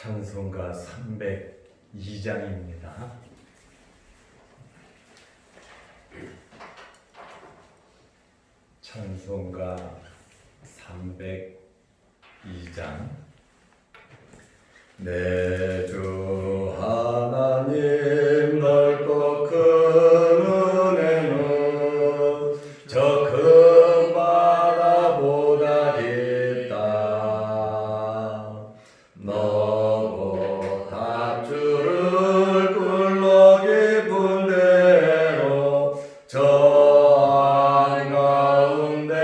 찬송가 302장입니다. 찬송가 302장. 내 주 하나님 넓고 큰 은혜는 저 큰 바다보다 깊다. 너고 닷줄을 굴러 깊은 대로 저 한가운데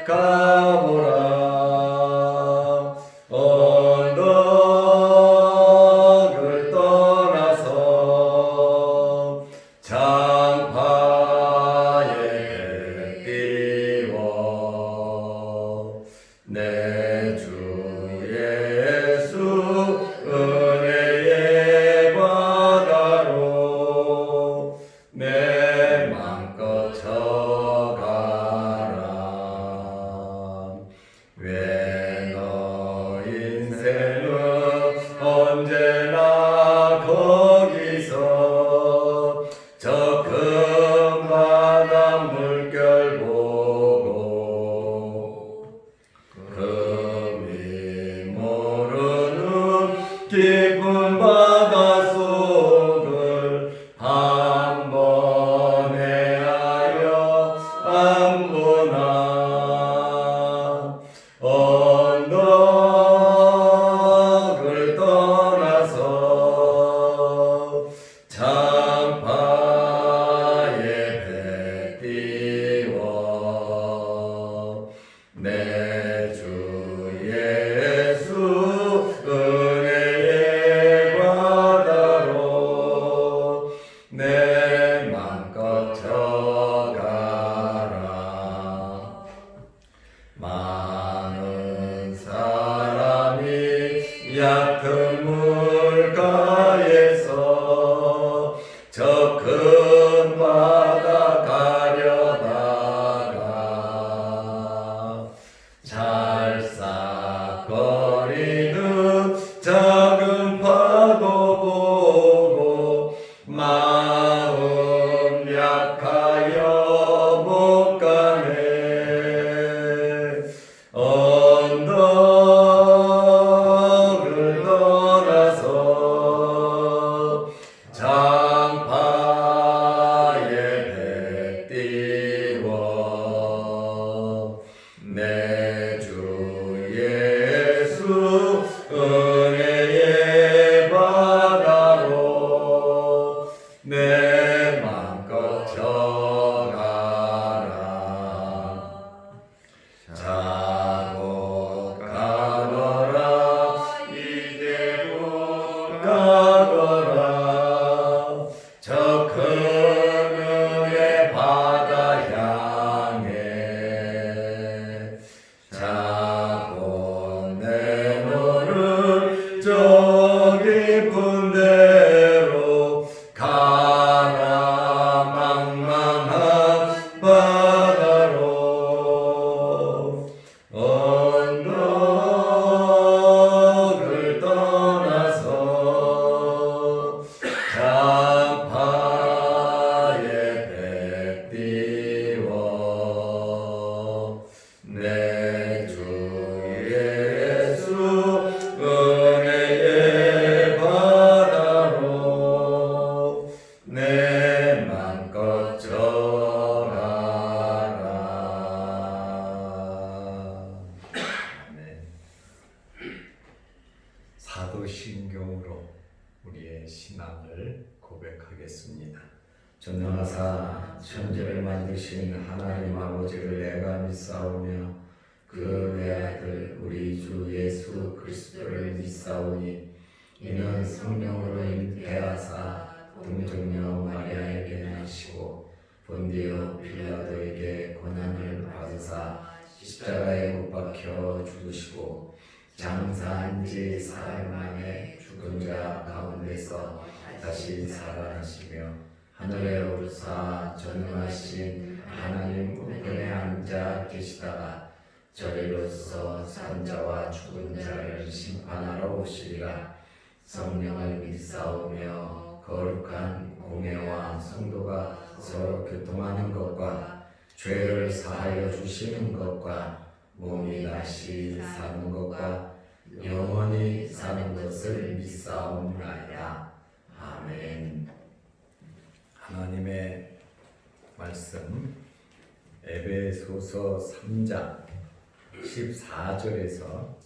가보라. 언덕을 떠나서 장파에 띄워 내 주 예수 은혜의 바다로 내 맘껏 쳐가라. 왜 너 인생은 언제나 거기서 저 큰 바다 물결 보고 금이 모르는 깊은 바닷속을 한 번에 하여 안 보나. 언덕을 떠나서 장파에 배 띄워 내 주 예수 은혜의 바다로 내 맘껏 쳐가라. 많은 사람이 얕은 물가에서 저 큰 바다 가려다가 찰싹거리는 작은 파도 보고 마음 약하여 못 가네. 언덕을 떠나서 장파에 배 띄워 내 주 예수 은혜의 바다로 내 맘껏 쳐가라. 자고 가거라 이제 곧 가거라. 저 큰 은혜 바다 향해 자고 내 너를 저 깊은 데로 가라. 망망한 바다로 언덕을 떠나서 장파에 배 띄워 내 주 예수 은혜의 바다로 내 맘껏 쳐가라. 아멘. 사도신경으로 우리의 신앙을 고백하겠습니다. 전능하사 천지를 만드신 하나님 아버지를 내가 믿사오며 그 외아들 우리 주 예수 그리스도를 믿사오니 이는 성령으로 잉태하사 동정녀 마리아에게 나시고 본디오 빌라도에게 고난을 받으사 십자가에 못 박혀 죽으시고 장사한 지 사흘 만에 죽은 자 가운데서 다시 살아나시며 하늘에 오르사 전능하신 하나님 우편에 앉아 계시다가 저리로서 산자와 죽은 자를 심판하러 오시리라. 성령을 믿사오며 거룩한 공예와 성도가 서로 교통하는 것과 죄를 사하여 주시는 것과 몸이 다시 사는 것과 영원히 사는 것을 믿사옵나이다. 아멘. 하나님의 말씀 에베소서 3장 14절에서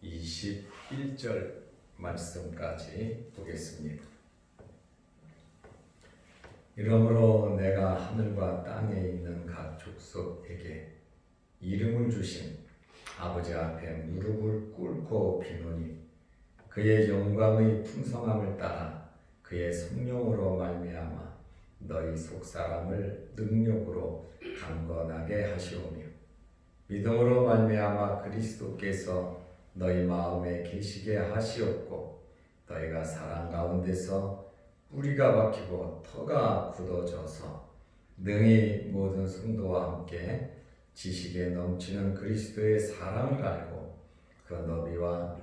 21절 말씀까지 보겠습니다. 이러므로 내가 하늘과 땅에 있는 각 족속에게 이름을 주신 아버지 앞에 무릎을 꿇고 비노니 그의 영광의 풍성함을 따라 그의 성령으로 말미암아 너희 속사람을 능력으로 강건하게 하시오며 믿음으로 말미암아 그리스도께서 너희 마음에 계시게 하시옵고 너희가 사랑 가운데서 뿌리가 박히고 터가 굳어져서 능히 모든 성도와 함께 지식에 넘치는 그리스도의 사랑을 알고 그 너비와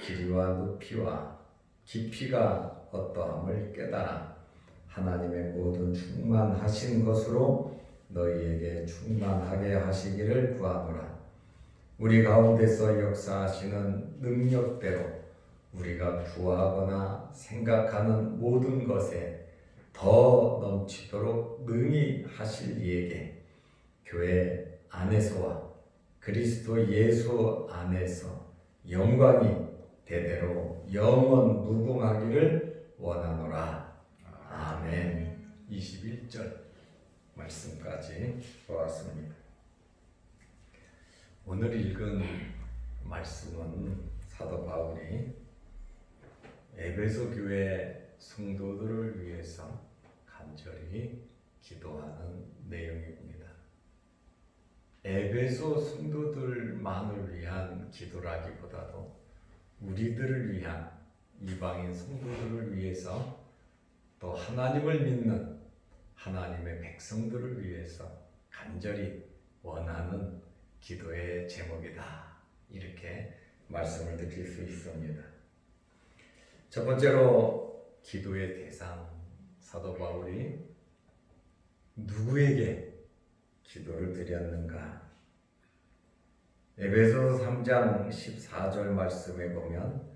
길이와 높이와 깊이가 어떠함을 깨달아 하나님의 모든 충만하신 것으로 너희에게 충만하게 하시기를 구하노라. 우리 가운데서 역사하시는 능력대로 우리가 구하거나 생각하는 모든 것에 더 넘치도록 능히 하실 이에게 교회 안에서와 그리스도 예수 안에서 영광이 대대로 영원 무궁하기를 원하노라. 아멘. 21절 말씀까지 보았습니다. 오늘 읽은 말씀은 사도 바울이 에베소 교회 성도들을 위해서 간절히 기도하는 내용입니다. 에베소 성도들만을 위한 기도라기보다도 우리들을 위한 이방인 성도들을 위해서 또 하나님을 믿는 하나님의 백성들을 위해서 간절히 원하는 기도의 제목이다. 이렇게 말씀을 드릴 수 있습니다. 첫 번째로 기도의 대상, 사도 바울이 누구에게 기도를 드렸는가? 에베소 3장 14절 말씀에 보면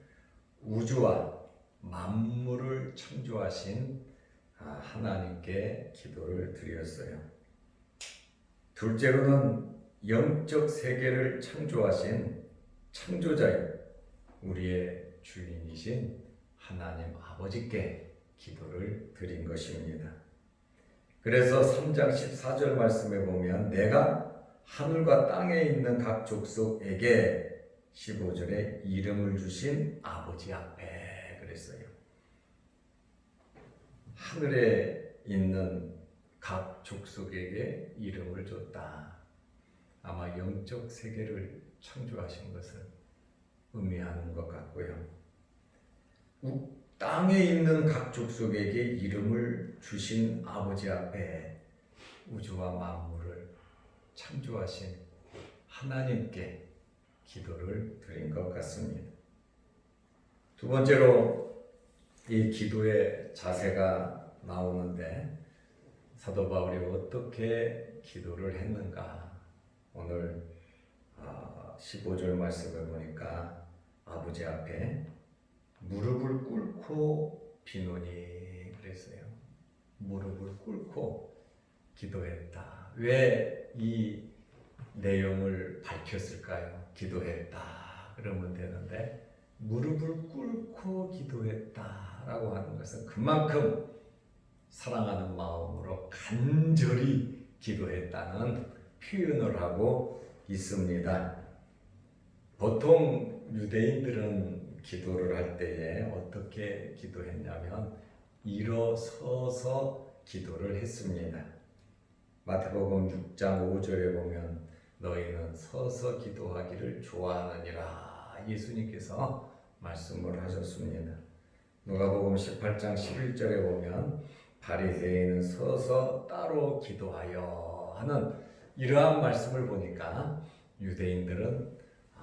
우주와 만물을 창조하신 하나님께 기도를 드렸어요. 둘째로는 영적 세계를 창조하신 창조자요 우리의 주인이신 하나님 아버지께 기도를 드린 것입니다. 그래서 3장 14절 말씀에 보면 내가 하늘과 땅에 있는 각 족속에게 15절에 이름을 주신 아버지 앞에 그랬어요. 하늘에 있는 각 족속에게 이름을 줬다. 아마 영적 세계를 창조하신 것을 의미하는 것 같고요. 땅에 있는 각 족속에게 이름을 주신 아버지 앞에 우주와 만물을 창조하신 하나님께 기도를 드린 것 같습니다. 두 번째로 이 기도의 자세가 나오는데 사도 바울이 어떻게 기도를 했는가? 오늘 15절 말씀을 보니까 아버지 앞에 무릎을 꿇고 비노니 그랬어요. 무릎을 꿇고 기도했다. 왜 이 내용을 밝혔을까요? 기도했다 그러면 되는데 무릎을 꿇고 기도했다라고 하는 것은 그만큼 사랑하는 마음으로 간절히 기도했다는 표현을 하고 있습니다. 보통 유대인들은 기도를 할 때에 어떻게 기도했냐면 일어서서 기도를 했습니다. 마태복음 6장 5절에 보면 너희는 서서 기도하기를 좋아하느니라 예수님께서 말씀을 하셨습니다. 누가복음 18장 11절에 보면 바리새인은 서서 따로 기도하여 하는 이러한 말씀을 보니까 유대인들은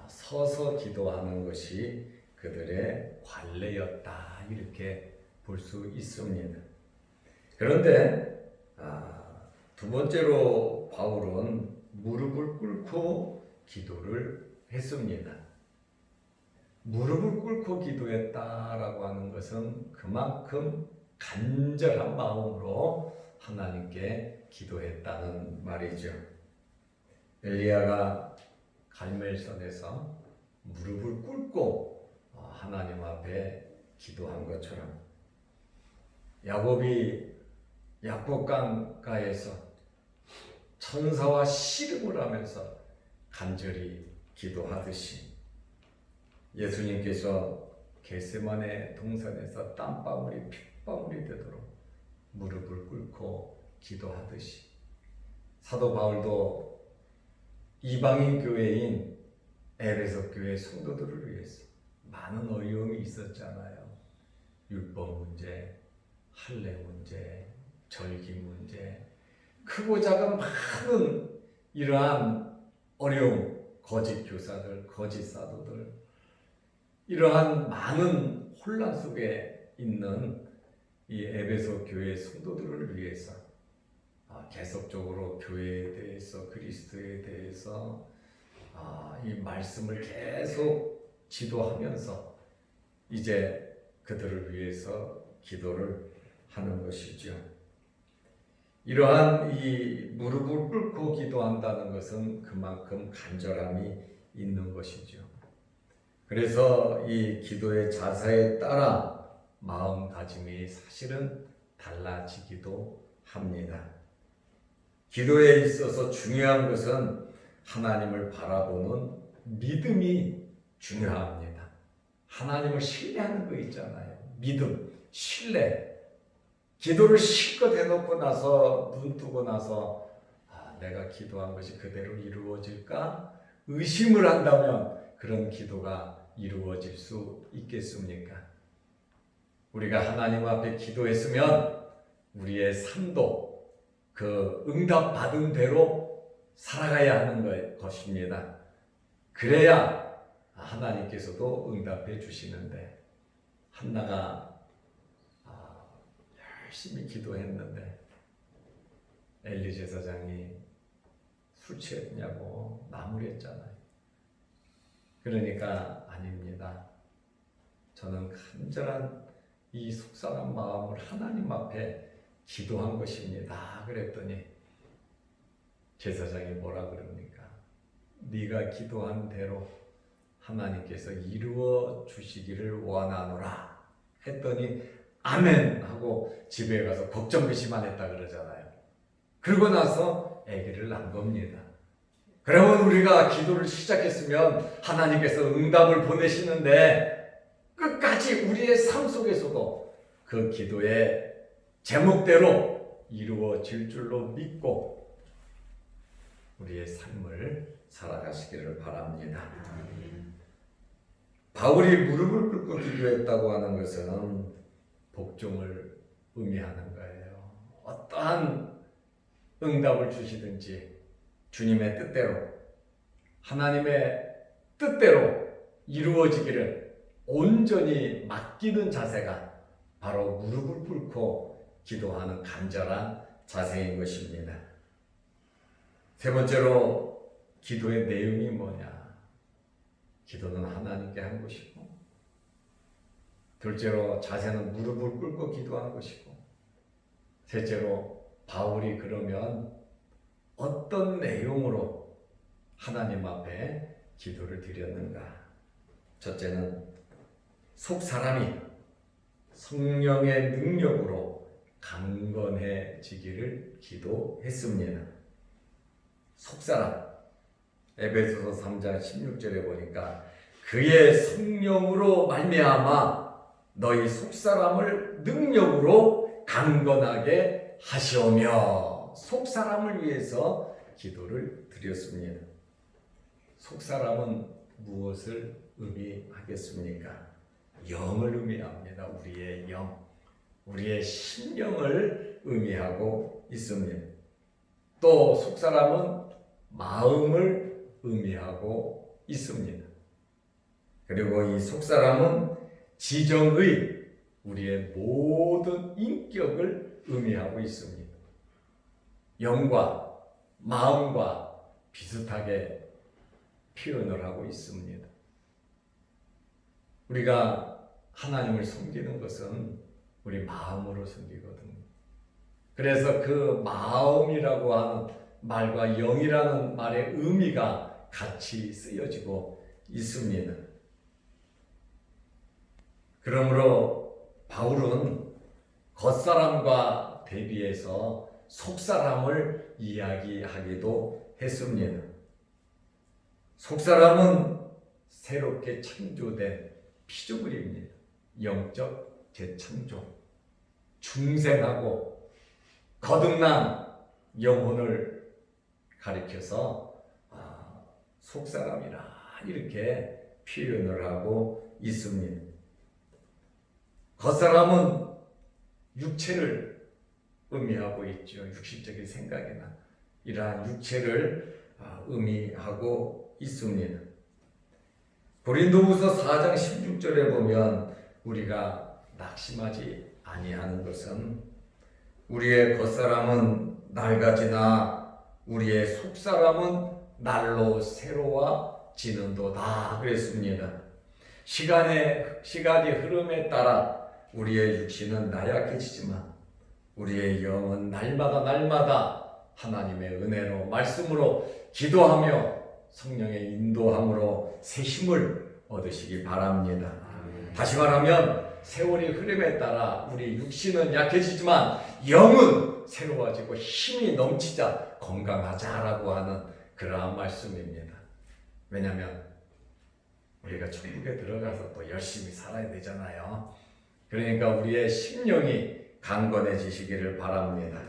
서서 기도하는 것이 그들의 관례였다 이렇게 볼 수 있습니다. 그런데 두 번째로 바울은 무릎을 꿇고 기도를 했습니다. 무릎을 꿇고 기도했다라고 하는 것은 그만큼 간절한 마음으로 하나님께 기도했다는 말이죠. 엘리야가 갈멜산에서 무릎을 꿇고 하나님 앞에 기도한 것처럼 야곱이 야복강가에서 천사와 씨름을 하면서 간절히 기도하듯이 예수님께서 겟세마네 동산에서 땀방울이 핏방울이 되도록 무릎을 꿇고 기도하듯이 사도 바울도 이방인 교회인 에베소 교회 성도들을 위해서 많은 어려움이 있었잖아요. 율법 문제, 할례 문제, 절기 문제, 크고 작은 많은 이러한 어려움, 거짓 교사들, 거짓 사도들, 이러한 많은 혼란 속에 있는 이 에베소 교회 성도들을 위해서 계속적으로 교회에 대해서, 그리스도에 대해서 이 말씀을 계속 지도하면서 이제 그들을 위해서 기도를 하는 것이죠. 이러한 이 무릎을 꿇고 기도한다는 것은 그만큼 간절함이 있는 것이죠. 그래서 이 기도의 자세에 따라 마음가짐이 사실은 달라지기도 합니다. 기도에 있어서 중요한 것은 하나님을 바라보는 믿음이 중요합니다. 하나님을 신뢰하는 거 있잖아요. 믿음, 신뢰. 기도를 실컷 해놓고 나서 눈 뜨고 나서 내가 기도한 것이 그대로 이루어질까? 의심을 한다면 그런 기도가 이루어질 수 있겠습니까? 우리가 하나님 앞에 기도했으면 우리의 삶도 그 응답받은 대로 살아가야 하는 것입니다. 그래야 하나님께서도 응답해 주시는데 한나가 열심히 기도했는데 엘리 제사장이 술 취했냐고 나무랬잖아요. 그러니까 아닙니다. 저는 간절한 이 속상한 마음을 하나님 앞에 기도한 것입니다. 그랬더니 제사장이 뭐라 그럽니까? 네가 기도한 대로 하나님께서 이루어 주시기를 원하노라 했더니 아멘 하고 집에 가서 걱정 그시만 했다 그러잖아요. 그러고 나서 아기를 낳은 겁니다. 그러면 우리가 기도를 시작했으면 하나님께서 응답을 보내시는데 끝까지 우리의 삶 속에서도 그 기도의 제목대로 이루어질 줄로 믿고 우리의 삶을 살아가시기를 바랍니다. 바울이 무릎을 꿇고 기도했다고 하는 것은 복종을 의미하는 거예요. 어떠한 응답을 주시든지 주님의 뜻대로, 하나님의 뜻대로 이루어지기를 온전히 맡기는 자세가 바로 무릎을 꿇고 기도하는 간절한 자세인 것입니다. 세 번째로 기도의 내용이 뭐냐? 기도는 하나님께 한 것이고, 둘째로 자세는 무릎을 꿇고 기도하는 것이고, 셋째로 바울이 그러면 어떤 내용으로 하나님 앞에 기도를 드렸는가? 첫째는 속 사람이 성령의 능력으로 강건해지기를 기도했습니다. 속 사람, 에베소서 3장 16절에 보니까 그의 성령으로 말미암아 너희 속 사람을 능력으로 강건하게 하시오며, 속 사람을 위해서 기도를 드렸습니다. 속 사람은 무엇을 의미하겠습니까? 영을 의미합니다. 우리의 영, 우리의 심령을 의미하고 있습니다. 또 속 사람은 마음을 의미하고 있습니다. 그리고 이 속사람은 지정의 우리의 모든 인격을 의미하고 있습니다. 영과 마음과 비슷하게 표현을 하고 있습니다. 우리가 하나님을 섬기는 것은 우리 마음으로 섬기거든요. 그래서 그 마음이라고 하는 말과 영이라는 말의 의미가 같이 쓰여지고 있습니다. 그러므로 바울은 겉사람과 대비해서 속사람을 이야기하기도 했습니다. 속사람은 새롭게 창조된 피조물입니다. 영적 재창조, 중생하고 거듭난 영혼을 가리켜서 속사람이라 이렇게 표현을 하고 있습니다. 겉사람은 육체를 의미하고 있죠. 육신적인 생각이나 이러한 육체를 의미하고 있습니다. 고린도후서 4장 16절에 보면 우리가 낙심하지 아니하는 것은 우리의 겉사람은 낡아지나 우리의 속사람은 날로 새로워지는도다 그랬습니다. 시간이 흐름에 따라 우리의 육신은 나약해지지만 우리의 영은 날마다 하나님의 은혜로 말씀으로 기도하며 성령의 인도함으로 새 힘을 얻으시기 바랍니다. 다시 말하면 세월이 흐름에 따라 우리 육신은 약해지지만 영은 새로워지고 힘이 넘치자 건강하자라고 하는 그러한 말씀입니다. 왜냐하면 우리가 천국에 들어가서 또 열심히 살아야 되잖아요. 그러니까 우리의 심령이 강건해지시기를 바랍니다.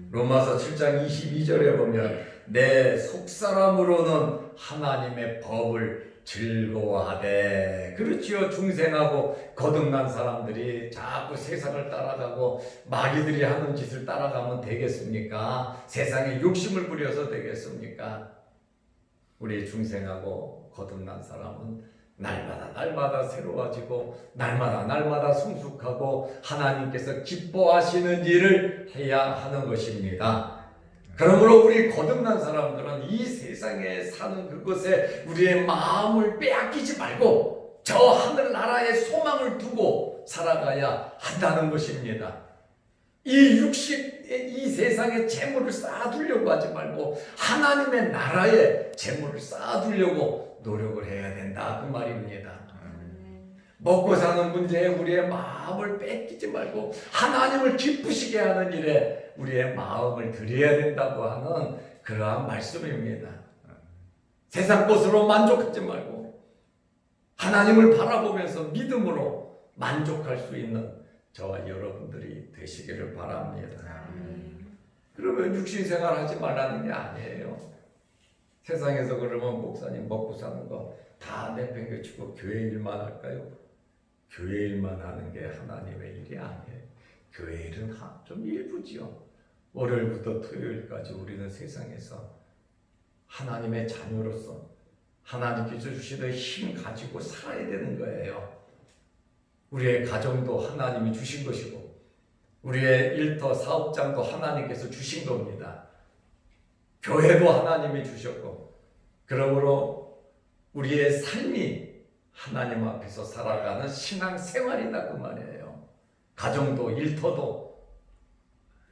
로마서 7장 22절에 보면 내 속사람으로는 하나님의 법을 즐거워하되, 그렇지요. 중생하고 거듭난 사람들이 자꾸 세상을 따라가고 마귀들이 하는 짓을 따라가면 되겠습니까? 세상에 욕심을 부려서 되겠습니까? 우리 중생하고 거듭난 사람은 날마다 새로워지고 날마다 성숙하고 하나님께서 기뻐하시는 일을 해야 하는 것입니다. 그러므로 우리 거듭난 사람들은 이 세상에 사는 그것에 우리의 마음을 빼앗기지 말고 저 하늘나라에 소망을 두고 살아가야 한다는 것입니다. 이 세상에 재물을 쌓아두려고 하지 말고 하나님의 나라에 재물을 쌓아두려고 노력을 해야 된다 그 말입니다. 먹고 사는 문제에 우리의 마음을 뺏기지 말고 하나님을 기쁘시게 하는 일에 우리의 마음을 드려야 된다고 하는 그러한 말씀입니다. 세상 것으로 만족하지 말고 하나님을 바라보면서 믿음으로 만족할 수 있는 저와 여러분들이 되시기를 바랍니다. 그러면 육신생활 하지 말라는 게 아니에요. 세상에서 그러면 목사님 먹고 사는 거 다 내팽개치고 교회 일만 할까요? 교회 일만 하는 게 하나님의 일이 아니에요. 교회 일은 좀 일부지요. 월요일부터 토요일까지 우리는 세상에서 하나님의 자녀로서 하나님께서 주시는 힘 가지고 살아야 되는 거예요. 우리의 가정도 하나님이 주신 것이고 우리의 일터 사업장도 하나님께서 주신 겁니다. 교회도 하나님이 주셨고, 그러므로 우리의 삶이 하나님 앞에서 살아가는 신앙생활이다 그 말이에요. 가정도 일터도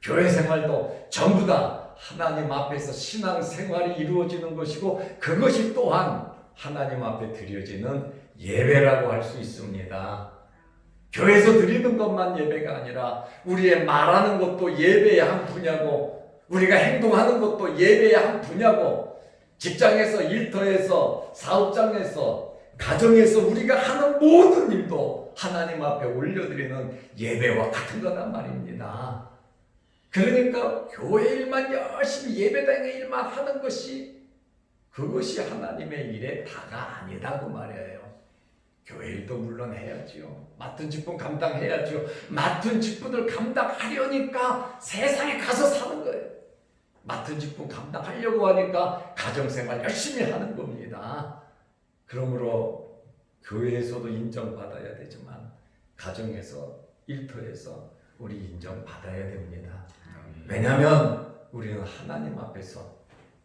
교회 생활도 전부 다 하나님 앞에서 신앙생활이 이루어지는 것이고 그것이 또한 하나님 앞에 드려지는 예배라고 할 수 있습니다. 교회에서 드리는 것만 예배가 아니라 우리의 말하는 것도 예배의 한 분야고 우리가 행동하는 것도 예배의 한 분야고 직장에서 일터에서 사업장에서 가정에서 우리가 하는 모든 일도 하나님 앞에 올려드리는 예배와 같은 거란 말입니다. 그러니까 교회 일만 열심히 예배당의 일만 하는 것이 그것이 하나님의 일의 다가 아니다 그 말이에요. 교회 일도 물론 해야지요. 맡은 직분 감당해야지요. 맡은 직분을 감당하려니까 세상에 가서 사는 거예요. 맡은 직분 감당하려고 하니까 가정생활 열심히 하는 겁니다. 그러므로 교회에서도 인정받아야 되지만 가정에서, 일터에서 우리 인정받아야 됩니다. 왜냐하면 우리는 하나님 앞에서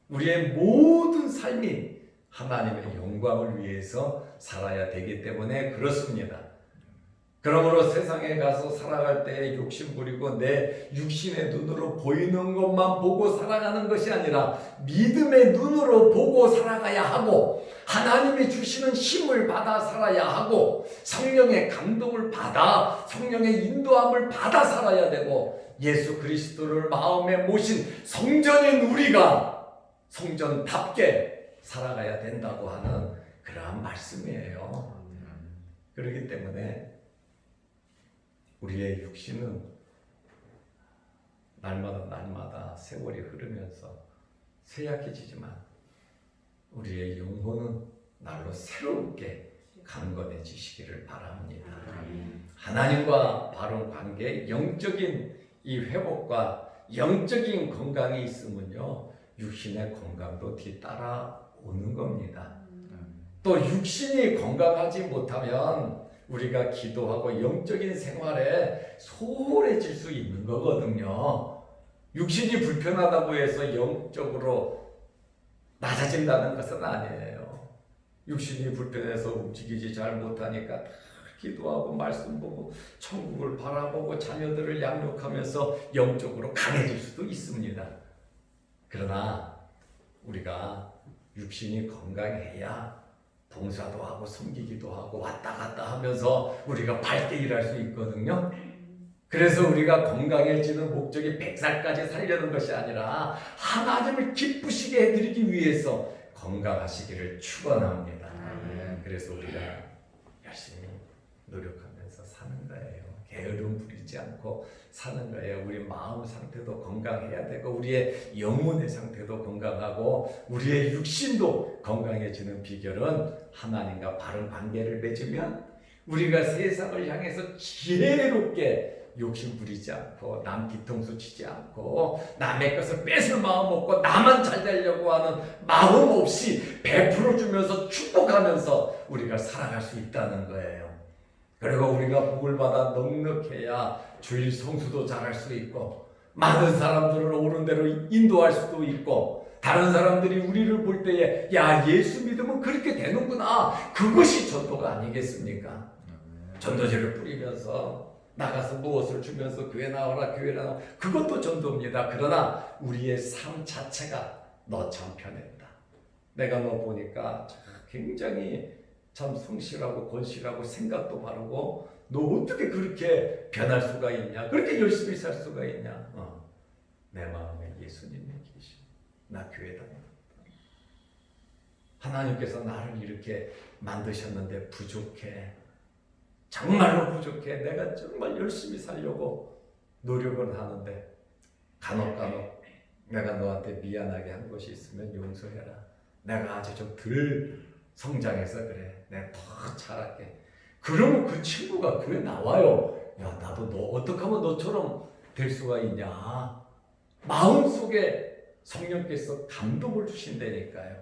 우리의 모든 삶이 하나님의 영광을 위해서 살아야 되기 때문에 그렇습니다. 그러므로 세상에 가서 살아갈 때 욕심 부리고 내 육신의 눈으로 보이는 것만 보고 살아가는 것이 아니라 믿음의 눈으로 보고 살아가야 하고, 하나님이 주시는 힘을 받아 살아야 하고, 성령의 감동을 받아, 성령의 인도함을 받아 살아야 되고, 예수 그리스도를 마음에 모신 성전인 우리가 성전답게 살아가야 된다고 하는 그러한 말씀이에요. 그렇기 때문에 우리의 육신은 날마다 세월이 흐르면서 쇠약해지지만 우리의 영혼은 날로 새롭게 강건해지시기를 바랍니다. 하나님과 바른 관계, 영적인 이 회복과 영적인 건강이 있으면요, 육신의 건강도 뒤따라오는 겁니다. 또 육신이 건강하지 못하면 우리가 기도하고 영적인 생활에 소홀해질 수 있는 거거든요. 육신이 불편하다고 해서 영적으로 낮아진다는 것은 아니에요. 육신이 불편해서 움직이지 잘 못하니까 기도하고 말씀 보고 천국을 바라보고 자녀들을 양육하면서 영적으로 강해질 수도 있습니다. 그러나 우리가 육신이 건강해야 봉사도 하고 섬기기도 하고 왔다 갔다 하면서 우리가 밝게 일할 수 있거든요. 그래서 우리가 건강해지는 목적이 100살까지 살려는 것이 아니라 하나님을 기쁘시게 해드리기 위해서 건강하시기를 축원합니다. 그래서 우리가 열심히 노력하면서 사는 거예요. 게으름 부리지 않고 사는 거예요. 우리 마음 상태도 건강해야 되고 우리의 영혼의 상태도 건강하고 우리의 육신도 건강해지는 비결은 하나님과 바른 관계를 맺으면 우리가 세상을 향해서 지혜롭게 욕심 부리지 않고 남 뒤통수 치지 않고 남의 것을 뺏을 마음 없고 나만 잘 되려고 하는 마음 없이 베풀어 주면서 축복하면서 우리가 살아갈 수 있다는 거예요. 그리고 우리가 복을 받아 넉넉해야 주일 성수도 잘할 수 있고 많은 사람들을 옳은 대로 인도할 수도 있고 다른 사람들이 우리를 볼 때에 야 예수 믿으면 그렇게 되는구나, 그것이 전도가 아니겠습니까? 전도지를 뿌리면서 나가서 무엇을 주면서 교회 나와라 교회 나와, 그것도 전도입니다. 그러나 우리의 삶 자체가 너 참 편했다, 내가 너 보니까 굉장히 참 성실하고 건실하고 생각도 바르고 너 어떻게 그렇게 변할 수가 있냐, 그렇게 열심히 살 수가 있냐. 내 마음에 예수님이 계시, 나 교회 다닌다. 하나님께서 나를 이렇게 만드셨는데 부족해, 정말로 부족해. 내가 정말 열심히 살려고 노력을 하는데 간혹 내가 너한테 미안하게 한 것이 있으면 용서해라. 내가 아주 좀 덜 성장해서 그래, 내가 더 잘할게. 그러면 그 친구가 교회 나와요. 야 나도 너 어떻게 하면 너처럼 될 수가 있냐. 마음속에 성령께서 감동을 주신다니까요.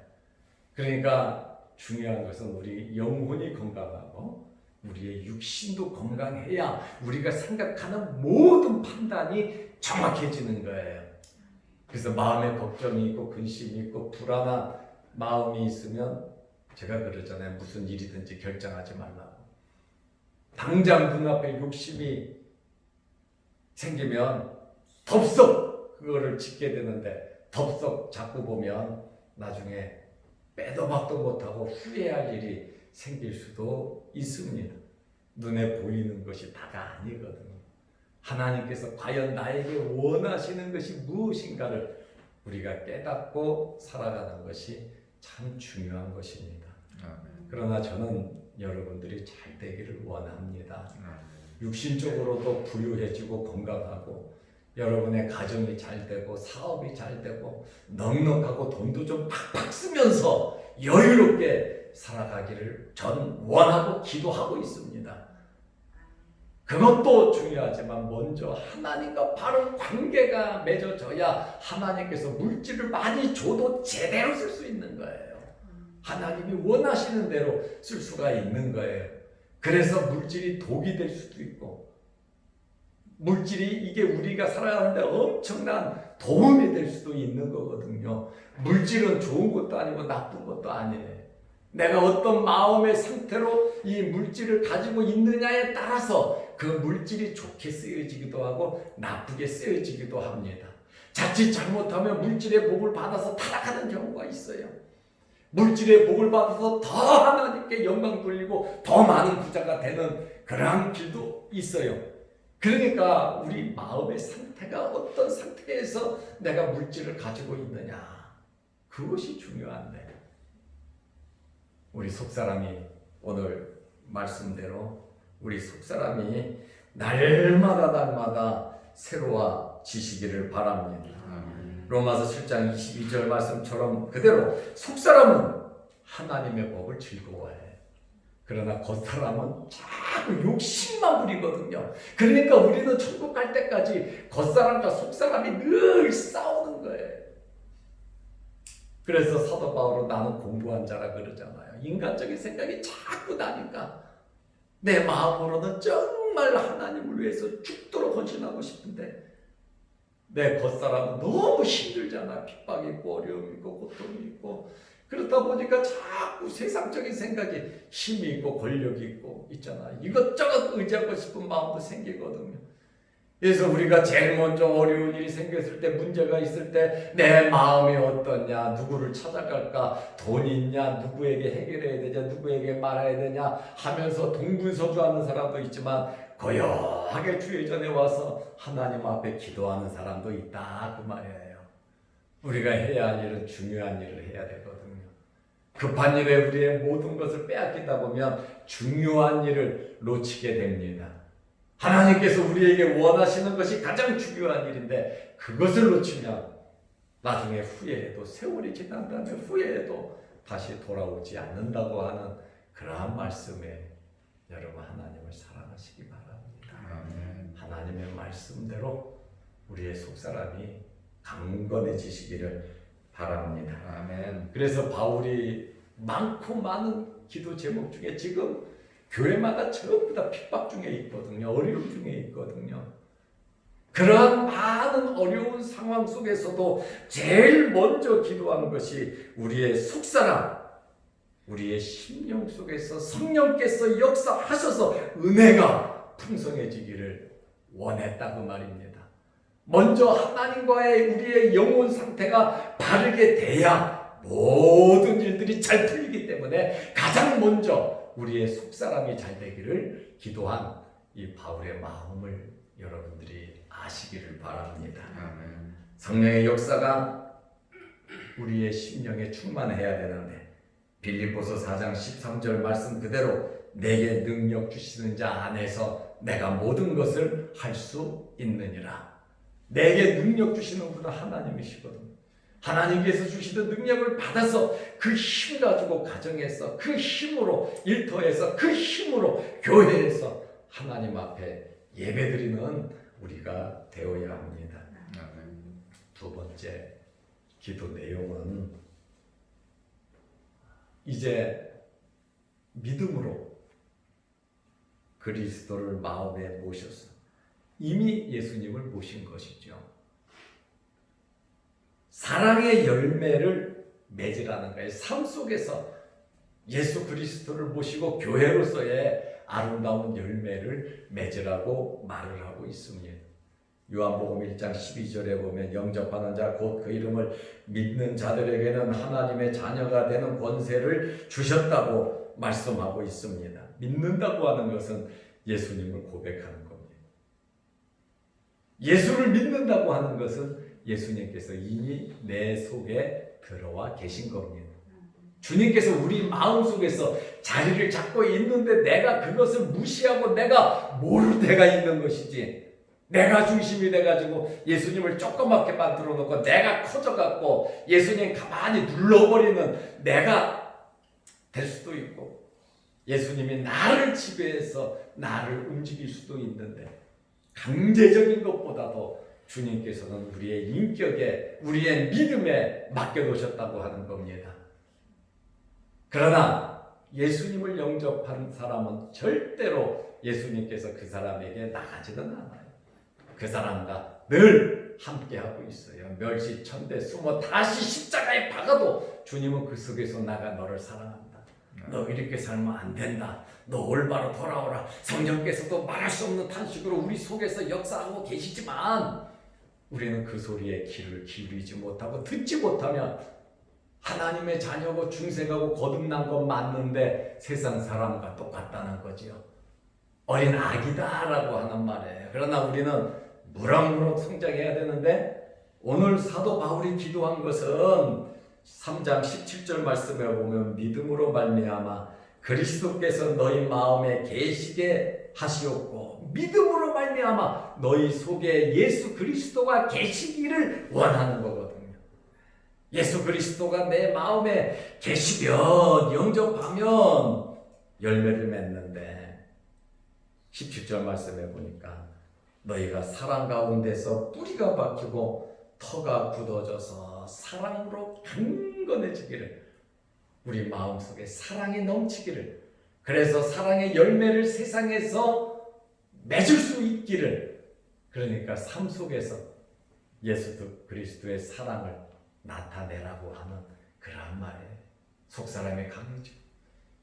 그러니까 중요한 것은 우리 영혼이 건강하고 우리의 육신도 건강해야 우리가 생각하는 모든 판단이 정확해지는 거예요. 그래서 마음에 걱정이 있고 근심이 있고 불안한 마음이 있으면 제가 그러잖아요. 무슨 일이든지 결정하지 말라고. 당장 눈앞에 욕심이 생기면 덥석 그거를 짓게 되는데 덥석 자꾸 보면 나중에 빼도 박도 못하고 후회할 일이 생길 수도 있습니다. 눈에 보이는 것이 다가 아니거든요. 하나님께서 과연 나에게 원하시는 것이 무엇인가를 우리가 깨닫고 살아가는 것이 참 중요한 것입니다. 그러나 저는 여러분들이 잘 되기를 원합니다. 육신적으로도 부유해지고 건강하고 여러분의 가정이 잘 되고 사업이 잘 되고 넉넉하고 돈도 좀 팍팍 쓰면서 여유롭게 살아가기를 전 원하고 기도하고 있습니다. 그것도 중요하지만 먼저 하나님과 바른 관계가 맺어져야 하나님께서 물질을 많이 줘도 제대로 쓸 수 있는 거예요. 하나님이 원하시는 대로 쓸 수가 있는 거예요. 그래서 물질이 독이 될 수도 있고, 물질이 이게 우리가 살아가는데 엄청난 도움이 될 수도 있는 거거든요. 물질은 좋은 것도 아니고 나쁜 것도 아니에요. 내가 어떤 마음의 상태로 이 물질을 가지고 있느냐에 따라서 그 물질이 좋게 쓰여지기도 하고 나쁘게 쓰여지기도 합니다. 자칫 잘못하면 물질의 복을 받아서 타락하는 경우가 있어요. 물질의 복을 받아서 더 하나님께 영광 돌리고 더 많은 부자가 되는 그러한 길도 있어요. 그러니까 우리 마음의 상태가 어떤 상태에서 내가 물질을 가지고 있느냐, 그것이 중요한데, 우리 속사람이 오늘 말씀대로 우리 속사람이 날마다 새로워지시기를 바랍니다. 로마서 7장 22절 말씀처럼 그대로 속사람은 하나님의 법을 즐거워해. 그러나 겉사람은 자꾸 욕심만 부리거든요. 그러니까 우리는 천국 갈 때까지 겉사람과 속사람이 늘 싸우는 거예요. 그래서 사도 바울은 나는 공부한 자라 그러잖아요. 인간적인 생각이 자꾸 나니까 내 마음으로는 정말 하나님을 위해서 죽도록 헌신하고 싶은데 내 겉사람은 너무 힘들잖아. 핍박이 있고 어려움이 있고 고통이 있고, 그렇다 보니까 자꾸 세상적인 생각이 힘이 있고 권력이 있고 있잖아. 이것저것 의지하고 싶은 마음도 생기거든요. 그래서 우리가 제일 먼저 어려운 일이 생겼을 때, 문제가 있을 때 내 마음이 어떠냐, 누구를 찾아갈까, 돈이 있냐, 누구에게 해결해야 되냐, 누구에게 말해야 되냐 하면서 동분서주하는 사람도 있지만 고요하게 주의 전에 와서 하나님 앞에 기도하는 사람도 있다, 그 말이에요. 우리가 해야 할 일은 중요한 일을 해야 되거든요. 급한 일에 우리의 모든 것을 빼앗기다 보면 중요한 일을 놓치게 됩니다. 하나님께서 우리에게 원하시는 것이 가장 중요한 일인데 그것을 놓치면 나중에 후회해도, 세월이 지난 다음에 후회해도 다시 돌아오지 않는다고 하는 그러한 말씀에 여러분 하나님을 사랑하시기 바랍니다. 하나님의 말씀대로 우리의 속사람이 강건해지시기를 바랍니다. 아멘. 그래서 바울이 많고 많은 기도 제목 중에 지금 교회마다 전부 다 핍박 중에 있거든요. 어려움 중에 있거든요. 그러한 많은 어려운 상황 속에서도 제일 먼저 기도하는 것이 우리의 속사람, 우리의 심령 속에서 성령께서 역사하셔서 은혜가 풍성해지기를 원했다고 말입니다. 먼저 하나님과의 우리의 영혼 상태가 바르게 돼야 모든 일들이 잘 풀리기 때문에 가장 먼저 우리의 속사람이 잘 되기를 기도한 이 바울의 마음을 여러분들이 아시기를 바랍니다. 아멘. 성령의 역사가 우리의 심령에 충만해야 되는데 빌립보서 4장 13절 말씀 그대로 내게 능력 주시는 자 안에서 내가 모든 것을 할 수 있느니라. 내게 능력 주시는 분은 하나님이시거든요. 하나님께서 주시는 능력을 받아서 그 힘 가지고 가정에서, 그 힘으로 일터에서, 그 힘으로 교회에서 하나님 앞에 예배드리는 우리가 되어야 합니다. 두 번째 기도 내용은 이제 믿음으로 그리스도를 마음에 모셔서 이미 예수님을 모신 것이죠. 사랑의 열매를 맺으라는 거예요. 삶 속에서 예수 그리스도를 모시고 교회로서의 아름다운 열매를 맺으라고 말을 하고 있습니다. 요한복음 1장 12절에 보면 영접하는 자 곧 그 이름을 믿는 자들에게는 하나님의 자녀가 되는 권세를 주셨다고 말씀하고 있습니다. 믿는다고 하는 것은 예수님을 고백하는 겁니다. 예수를 믿는다고 하는 것은 예수님께서 이미 내 속에 들어와 계신 겁니다. 주님께서 우리 마음속에서 자리를 잡고 있는데 내가 그것을 무시하고 내가 모를 때가 있는 것이지, 내가 중심이 돼가지고 예수님을 조그맣게 만들어 놓고 내가 커져갖고 예수님 가만히 눌러버리는 내가 될 수도 있고, 예수님이 나를 지배해서 나를 움직일 수도 있는데, 강제적인 것보다도 주님께서는 우리의 인격에, 우리의 믿음에 맡겨놓으셨다고 하는 겁니다. 그러나 예수님을 영접한 사람은 절대로 예수님께서 그 사람에게 나가지는 않아요. 그 사람과 늘 함께하고 있어요. 멸시천대 숨어 다시 십자가에 박아도 주님은 그 속에서 나가 너를 사랑한다. 너 이렇게 살면 안 된다. 너 올바로 돌아오라. 성령께서도 말할 수 없는 탄식으로 우리 속에서 역사하고 계시지만 우리는 그 소리에 귀를 기울이지 못하고 듣지 못하면 하나님의 자녀고 중생하고 거듭난 건 맞는데 세상 사람과 똑같다는 거지요. 어린 아기다라고 하는 말이에요. 그러나 우리는 무럭무럭 성장해야 되는데 오늘 사도 바울이 기도한 것은 3장 17절 말씀에 보면 믿음으로 말미암아 그리스도께서 너희 마음에 계시게 하시옵고 믿음으로 말미암아 너희 속에 예수 그리스도가 계시기를 원하는 거거든요. 예수 그리스도가 내 마음에 계시면 영접하면 열매를 맺는데 17절 말씀에 보니까 너희가 사랑 가운데서 뿌리가 박히고 터가 굳어져서 사랑으로 강건해지기를 우리 마음속에 사랑이 넘치기를 그래서 사랑의 열매를 세상에서 맺을 수 있기를 그러니까 삶 속에서 예수 그리스도의 사랑을 나타내라고 하는 그런 말이에요. 속사람의 강요죠.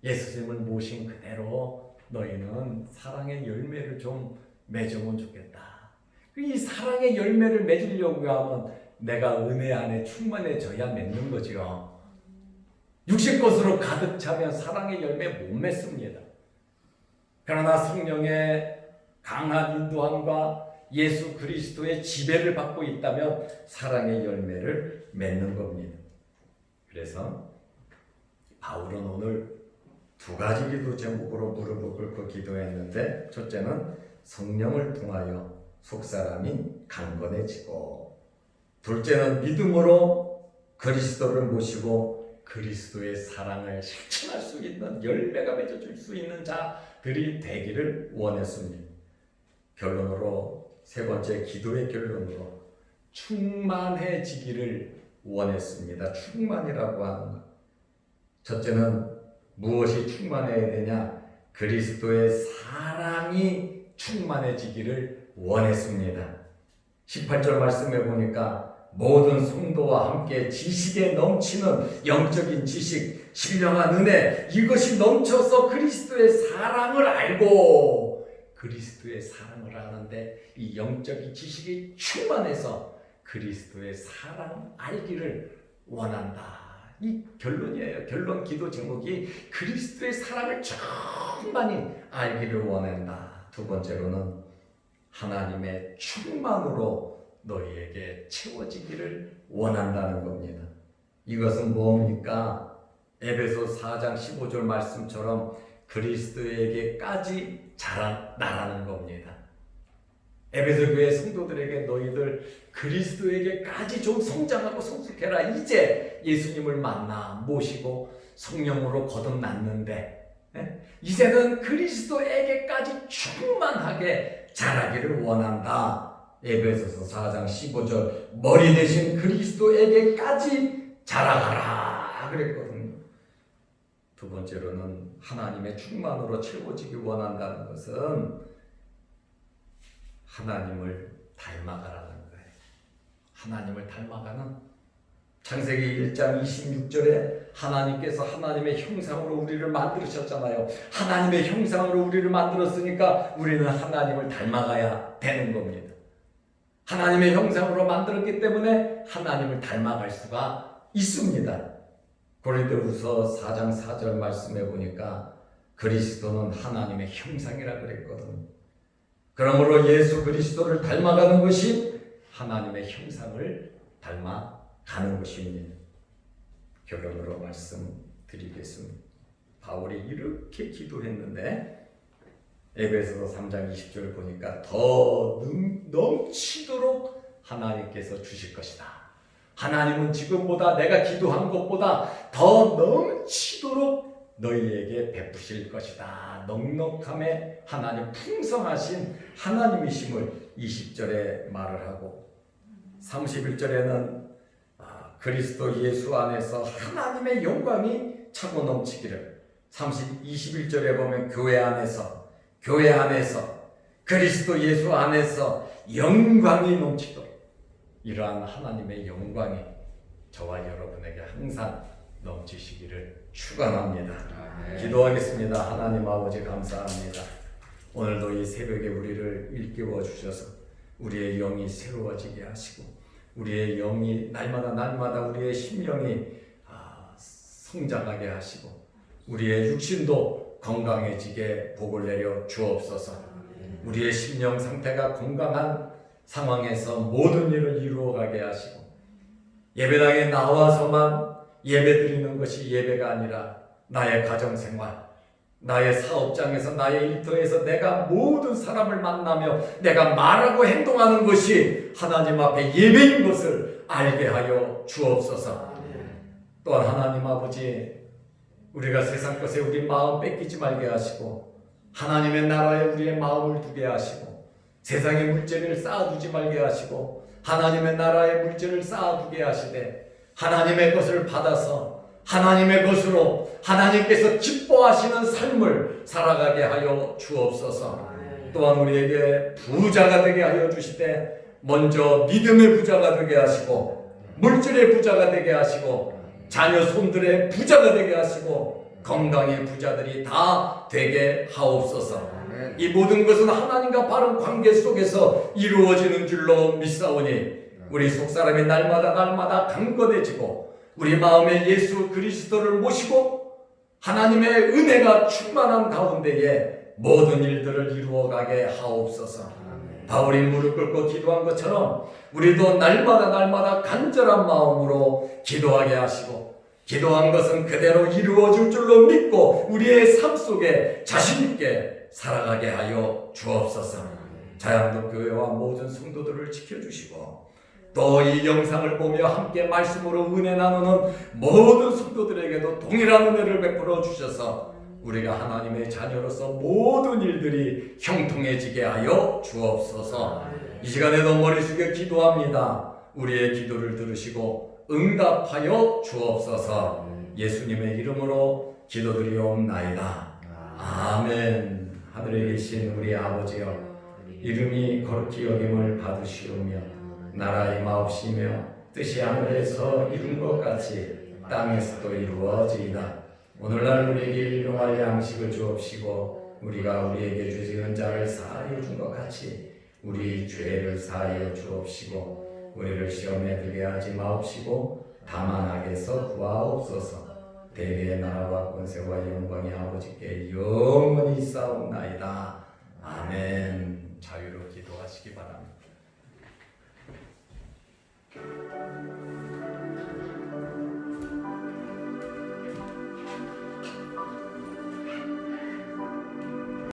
예수님을 모신 그대로 너희는 사랑의 열매를 좀 맺으면 좋겠다. 이 사랑의 열매를 맺으려고 하면 내가 은혜 안에 충만해져야 맺는 거죠. 육신 것으로 가득 차면 사랑의 열매 못 맺습니다. 그러나 성령의 강한 인도함과 예수 그리스도의 지배를 받고 있다면 사랑의 열매를 맺는 겁니다. 그래서 바울은 오늘 두 가지 기도 제목으로 무릎을 꿇고 기도했는데 첫째는 성령을 통하여 속사람이 강건해지고 둘째는 믿음으로 그리스도를 모시고 그리스도의 사랑을 실천할 수 있는 열매가 맺어질 수 있는 자들이 되기를 원했습니다. 결론으로 세 번째 기도의 결론으로 충만해지기를 원했습니다. 충만이라고 하는 것. 첫째는 무엇이 충만해야 되냐? 그리스도의 사랑이 충만해지기를 원했습니다. 18절 말씀해 보니까 모든 성도와 함께 지식에 넘치는 영적인 지식, 신령한 은혜 이것이 넘쳐서 그리스도의 사랑을 알고 그리스도의 사랑을 아는데 이 영적인 지식이 충만해서 그리스도의 사랑 알기를 원한다. 이 결론이에요. 결론 기도 제목이 그리스도의 사랑을 충만히 알기를 원한다. 두 번째로는 하나님의 충만으로 너희에게 채워지기를 원한다는 겁니다. 이것은 뭡니까? 에베소 4장 15절 말씀처럼 그리스도에게까지 자라나라는 겁니다. 에베소 교회 성도들에게 너희들 그리스도에게까지 좀 성장하고 성숙해라. 이제 예수님을 만나 모시고 성령으로 거듭났는데 이제는 그리스도에게까지 충만하게 자라기를 원한다. 에베소서 4장 15절 머리 대신 그리스도에게까지 자라가라 그랬거든요. 두 번째로는 하나님의 충만으로 채워지기 원한다는 것은 하나님을 닮아가라는 거예요. 하나님을 닮아가는 창세기 1장 26절에 하나님께서 하나님의 형상으로 우리를 만드셨잖아요. 하나님의 형상으로 우리를 만들었으니까 우리는 하나님을 닮아가야 되는 겁니다. 하나님의 형상으로 만들었기 때문에 하나님을 닮아갈 수가 있습니다. 고린도후서 4장 4절 말씀해 보니까 그리스도는 하나님의 형상이라 그랬거든요. 그러므로 예수 그리스도를 닮아가는 것이 하나님의 형상을 닮아가는 것입니다. 결론으로 말씀드리겠습니다. 바울이 이렇게 기도했는데 에베소서 3장 20절 보니까 더 넘치도록 하나님께서 주실 것이다. 하나님은 지금보다 내가 기도한 것보다 더 넘치도록 너희에게 베푸실 것이다. 넉넉함에 하나님 풍성하신 하나님이심을 20절에 말을 하고 31절에는 그리스도 예수 안에서 하나님의 영광이 차고 넘치기를 21절에 보면 교회 안에서 그리스도 예수 안에서 영광이 넘치도록 이러한 하나님의 영광이 저와 여러분에게 항상 넘치시기를 축원합니다. 기도하겠습니다. 하나님 아버지 감사합니다. 오늘도 이 새벽에 우리를 일깨워 주셔서 우리의 영이 새로워지게 하시고 우리의 영이 날마다 우리의 심령이 성장하게 하시고 우리의 육신도 건강해지게 복을 내려 주옵소서. 우리의 심령 상태가 건강한 상황에서 모든 일을 이루어가게 하시고 예배당에 나와서만 예배드리는 것이 예배가 아니라 나의 가정생활, 나의 사업장에서 나의 일터에서 내가 모든 사람을 만나며 내가 말하고 행동하는 것이 하나님 앞에 예배인 것을 알게 하여 주옵소서. 또한 하나님 아버지 우리가 세상 것에 우리 마음 뺏기지 말게 하시고 하나님의 나라에 우리의 마음을 두게 하시고 세상의 물질을 쌓아두지 말게 하시고 하나님의 나라의 물질을 쌓아두게 하시되 하나님의 것을 받아서 하나님의 것으로 하나님께서 기뻐하시는 삶을 살아가게 하여 주옵소서. 또한 우리에게 부자가 되게 하여 주시되 먼저 믿음의 부자가 되게 하시고 물질의 부자가 되게 하시고 자녀 손들의 부자가 되게 하시고 건강의 부자들이 다 되게 하옵소서. 이 모든 것은 하나님과 바른 관계 속에서 이루어지는 줄로 믿사오니 우리 속사람이 날마다 강건해지고 우리 마음에 예수 그리스도를 모시고 하나님의 은혜가 충만한 가운데에 모든 일들을 이루어가게 하옵소서. 바울이 무릎 꿇고 기도한 것처럼 우리도 날마다 간절한 마음으로 기도하게 하시고 기도한 것은 그대로 이루어질 줄로 믿고 우리의 삶 속에 자신 있게 살아가게 하여 주옵소서. 자양동 교회와 모든 성도들을 지켜주시고 또 이 영상을 보며 함께 말씀으로 은혜 나누는 모든 성도들에게도 동일한 은혜를 베풀어 주셔서 우리가 하나님의 자녀로서 모든 일들이 형통해지게 하여 주옵소서. 이 시간에도 머리 숙여 기도합니다. 우리의 기도를 들으시고 응답하여 주옵소서. 예수님의 이름으로 기도드리옵나이다. 아멘. 하늘에 계신 우리 아버지여, 이름이 거룩히 여김을 받으시오며 나라 임하옵시며 뜻이 하늘에서 이룬 것 같이 땅에서도 이루어지이다. 오늘날 우리에게 일용할 양식을 주옵시고 우리가 우리에게 죄지은 자를 사하여 준 것 같이 우리 죄를 사하여 주옵시고 우리를 시험에 들게 하지 마옵시고 다만 악에서 구하옵소서. 대개의 나라와 권세와 영광이 아버지께 영원히 있사옵나이다. 아멘. 자유로 기도하시기 바랍니다.